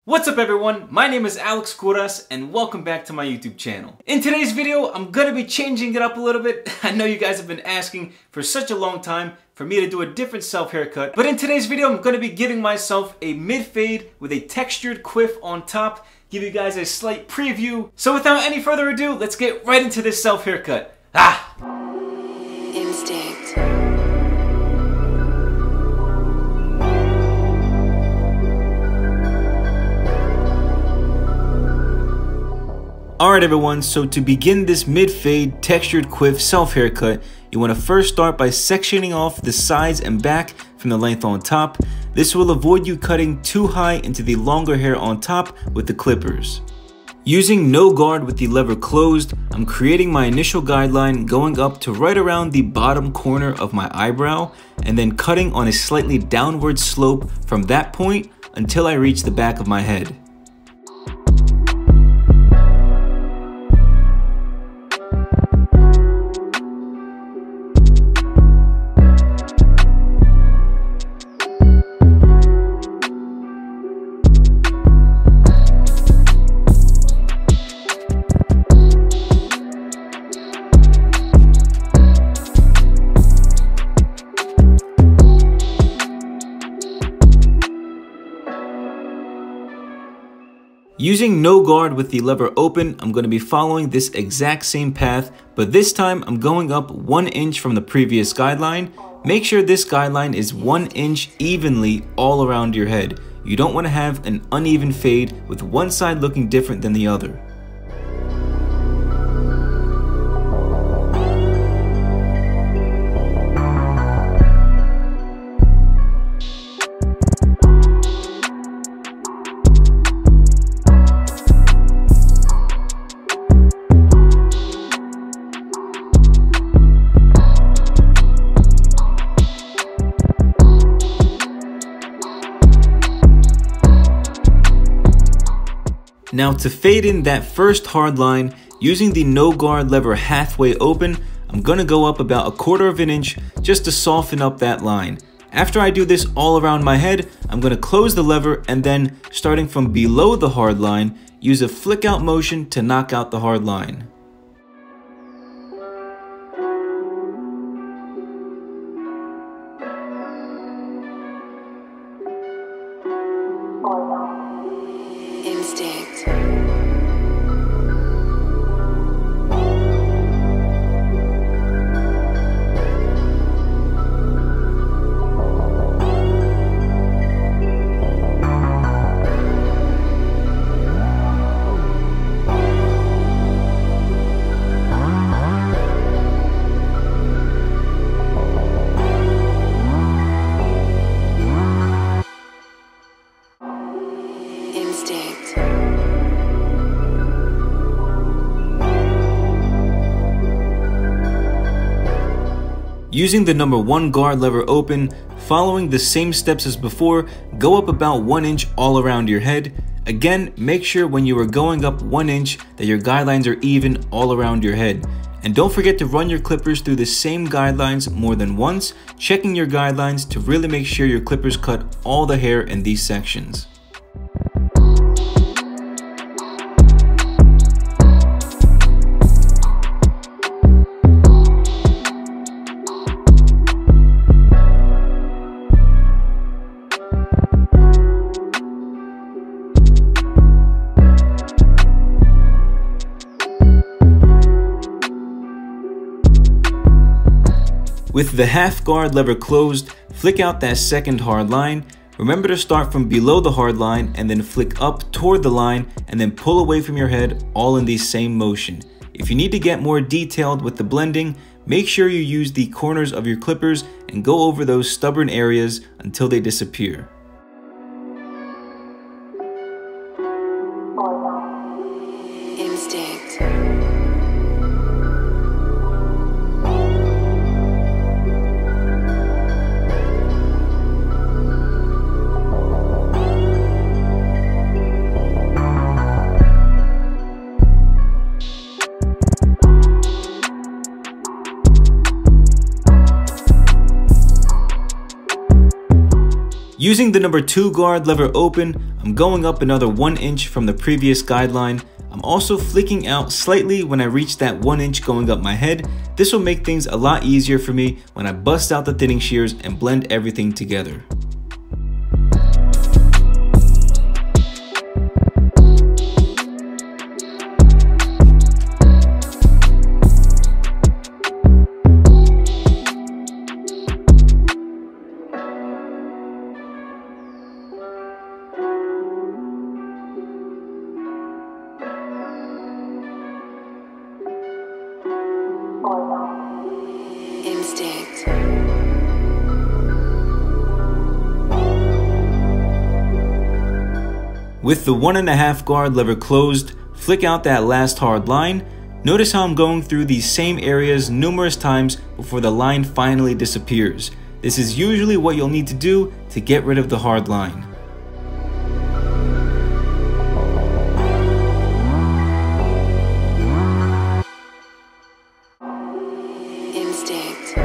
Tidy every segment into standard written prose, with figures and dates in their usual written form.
What's up everyone, my name is Alex Kouras and welcome back to my YouTube channel. In today's video, I'm gonna be changing it up a little bit. I know you guys have been asking for such a long time for me to do a different self-haircut, but in today's video, I'm gonna be giving myself a mid-fade with a textured quiff on top, give you guys a slight preview. So without any further ado, let's get right into this self-haircut. Instinct. Alright everyone, so to begin this mid-fade textured quiff self-haircut, you want to first start by sectioning off the sides and back from the length on top. This will avoid you cutting too high into the longer hair on top with the clippers. Using no guard with the lever closed, I'm creating my initial guideline going up to right around the bottom corner of my eyebrow and then cutting on a slightly downward slope from that point until I reach the back of my head. Using no guard with the lever open, I'm going to be following this exact same path, but this time I'm going up 1 inch from the previous guideline. Make sure this guideline is 1 inch evenly all around your head. You don't want to have an uneven fade with one side looking different than the other. Now to fade in that first hard line, using the no guard lever halfway open, I'm gonna go up about 1/4 of an inch just to soften up that line. After I do this all around my head, I'm gonna close the lever and then, starting from below the hard line, use a flick out motion to knock out the hard line. Instinct. Using the number 1 guard lever open, following the same steps as before, go up about 1 inch all around your head. Again, make sure when you are going up 1 inch that your guidelines are even all around your head. And don't forget to run your clippers through the same guidelines more than once, checking your guidelines to really make sure your clippers cut all the hair in these sections. With the half guard lever closed, flick out that second hard line. Remember to start from below the hard line and then flick up toward the line and then pull away from your head, all in the same motion. If you need to get more detailed with the blending, make sure you use the corners of your clippers and go over those stubborn areas until they disappear. Instinct. Using the number 2 guard lever open, I'm going up another 1 inch from the previous guideline. I'm also flicking out slightly when I reach that 1 inch going up my head. This will make things a lot easier for me when I bust out the thinning shears and blend everything together. Instinct. With the 1.5 guard lever closed, flick out that last hard line. Notice how I'm going through these same areas numerous times before the line finally disappears. This is usually what you'll need to do to get rid of the hard line. Instinct.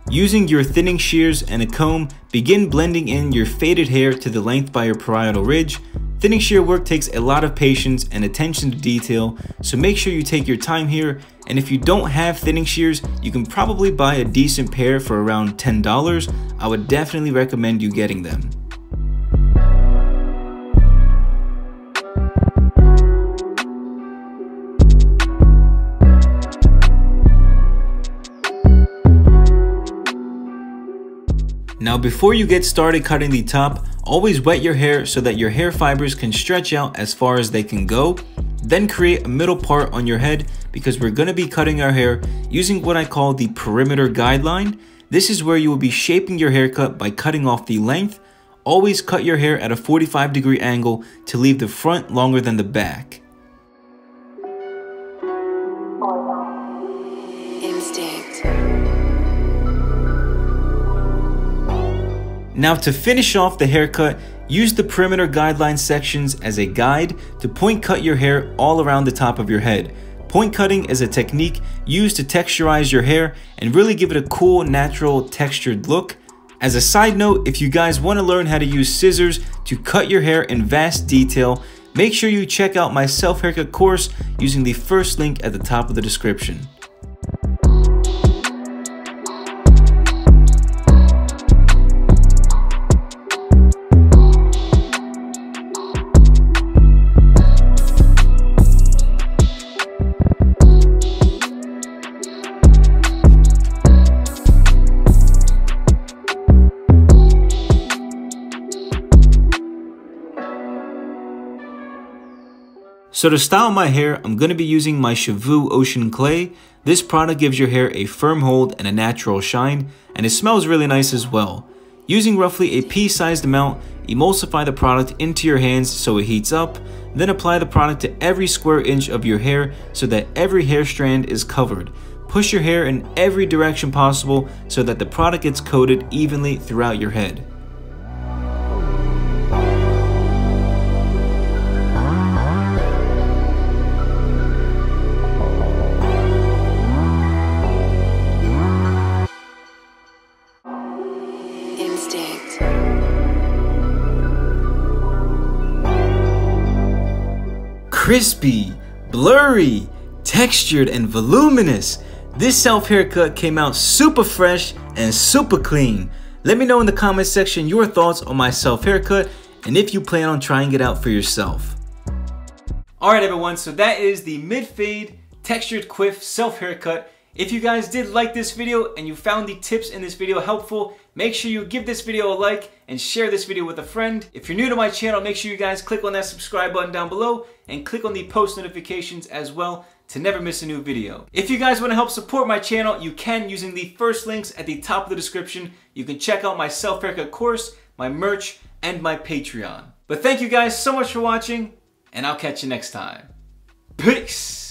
Using your thinning shears and a comb, begin blending in your faded hair to the length by your parietal ridge. Thinning shear work takes a lot of patience and attention to detail, so make sure you take your time here. And if you don't have thinning shears, you can probably buy a decent pair for around $10. I would definitely recommend you getting them. Now before you get started cutting the top, always wet your hair so that your hair fibers can stretch out as far as they can go. Then create a middle part on your head because we're going to be cutting our hair using what I call the perimeter guideline. This is where you will be shaping your haircut by cutting off the length. Always cut your hair at a 45-degree angle to leave the front longer than the back. Instinct. Now to finish off the haircut, use the perimeter guideline sections as a guide to point cut your hair all around the top of your head. Point cutting is a technique used to texturize your hair and really give it a cool, natural, textured look. As a side note, if you guys want to learn how to use scissors to cut your hair in vast detail, make sure you check out my self-haircut course using the first link at the top of the description. So to style my hair, I'm going to be using my Shavu Ocean Clay. This product gives your hair a firm hold and a natural shine, and it smells really nice as well. Using roughly a pea-sized amount, emulsify the product into your hands so it heats up, then apply the product to every square inch of your hair so that every hair strand is covered. Push your hair in every direction possible so that the product gets coated evenly throughout your head. Crispy, blurry, textured, and voluminous. This self-haircut came out super fresh and super clean. Let me know in the comment section your thoughts on my self-haircut and if you plan on trying it out for yourself. Alright everyone, so that is the mid-fade textured quiff self-haircut. If you guys did like this video and you found the tips in this video helpful, make sure you give this video a like and share this video with a friend. If you're new to my channel, make sure you guys click on that subscribe button down below and click on the post notifications as well to never miss a new video. If you guys want to help support my channel, you can using the first links at the top of the description. You can check out my self-haircut course, my merch, and my Patreon. But thank you guys so much for watching, and I'll catch you next time. Peace!